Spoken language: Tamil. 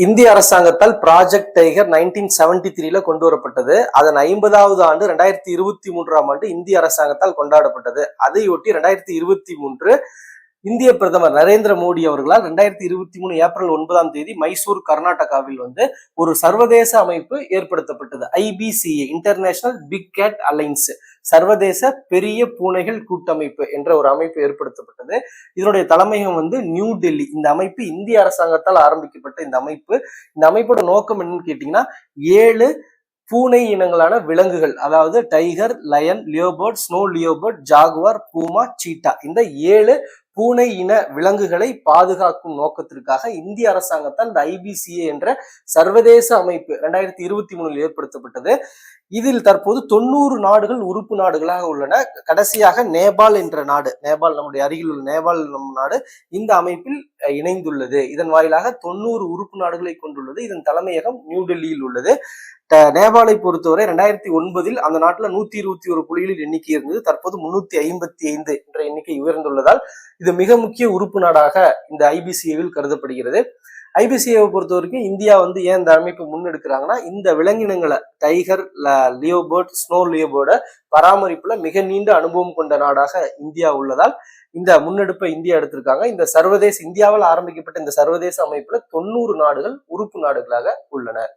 இந்திய அரசாங்கத்தால் ப்ராஜெக்ட் டைகர் 1973 கொண்டு வரப்பட்டது. அதன் 50வது ஆண்டு 2023ஆம் ஆண்டு இந்திய அரசாங்கத்தால் கொண்டாடப்பட்டது. அதையொட்டி 2023 இந்திய பிரதமர் நரேந்திர மோடி அவர்களால் 2023 ஏப்ரல் 9ஆம் தேதி மைசூர் கர்நாடகாவில் ஒரு சர்வதேச அமைப்பு ஏற்படுத்தப்பட்டது. IBCA, international big cat alliance, சர்வதேச பெரிய பூனைகள் கூட்டமைப்பு என்ற ஒரு அமைப்பு ஏற்படுத்தப்பட்டது. இதனுடைய தலைமையகம் நியூ டெல்லி. இந்த அமைப்பு இந்திய அரசாங்கத்தால் ஆரம்பிக்கப்பட்ட இந்த அமைப்போட நோக்கம் என்னன்னு கேட்டீங்கன்னா, 7 பூனை இனங்களான விலங்குகள், அதாவது tiger, line, leopard, snow leopard, Jaguar, பூமா, சீட்டா, இந்த 7 பூனை இன விலங்குகளை பாதுகாக்கும் நோக்கத்திற்காக இந்திய அரசாங்கத்தால் இந்த IBCA என்ற சர்வதேச அமைப்பு 2023 ஏற்படுத்தப்பட்டது. இதில் தற்போது 90 நாடுகள் உறுப்பு நாடுகளாக உள்ளன. கடைசியாக நேபாள் என்ற நாடு, நம்முடைய அருகில் உள்ள நேபாள் நாடு இந்த அமைப்பில் இணைந்துள்ளது. இதன் வாயிலாக 90 உறுப்பு நாடுகளை கொண்டுள்ளது. இதன் தலைமையகம் நியூ டெல்லியில் உள்ளது. நேபாளை பொறுத்தவரை 2009 அந்த நாட்டுல 121 புலிகளின் எண்ணிக்கை இருந்தது. தற்போது 355 என்ற எண்ணிக்கை உயர்ந்துள்ளதால் இது மிக முக்கிய உறுப்பு நாடாக இந்த IBCAவில் கருதப்படுகிறது. IBCAவை பொறுத்த வரைக்கும் இந்தியா ஏன் இந்த அமைப்பை முன்னெடுக்கிறாங்கன்னா, இந்த விலங்கினங்களை டைகர், லியோபர்ட், ஸ்னோ லியோபர்ட பராமரிப்புல மிக நீண்ட அனுபவம் கொண்ட நாடாக இந்தியா உள்ளதால் இந்த முன்னெடுப்பை இந்தியா எடுத்திருக்காங்க. இந்த இந்தியாவில் ஆரம்பிக்கப்பட்ட இந்த சர்வதேச அமைப்புல 90 நாடுகள் உறுப்பு நாடுகளாக உள்ளன.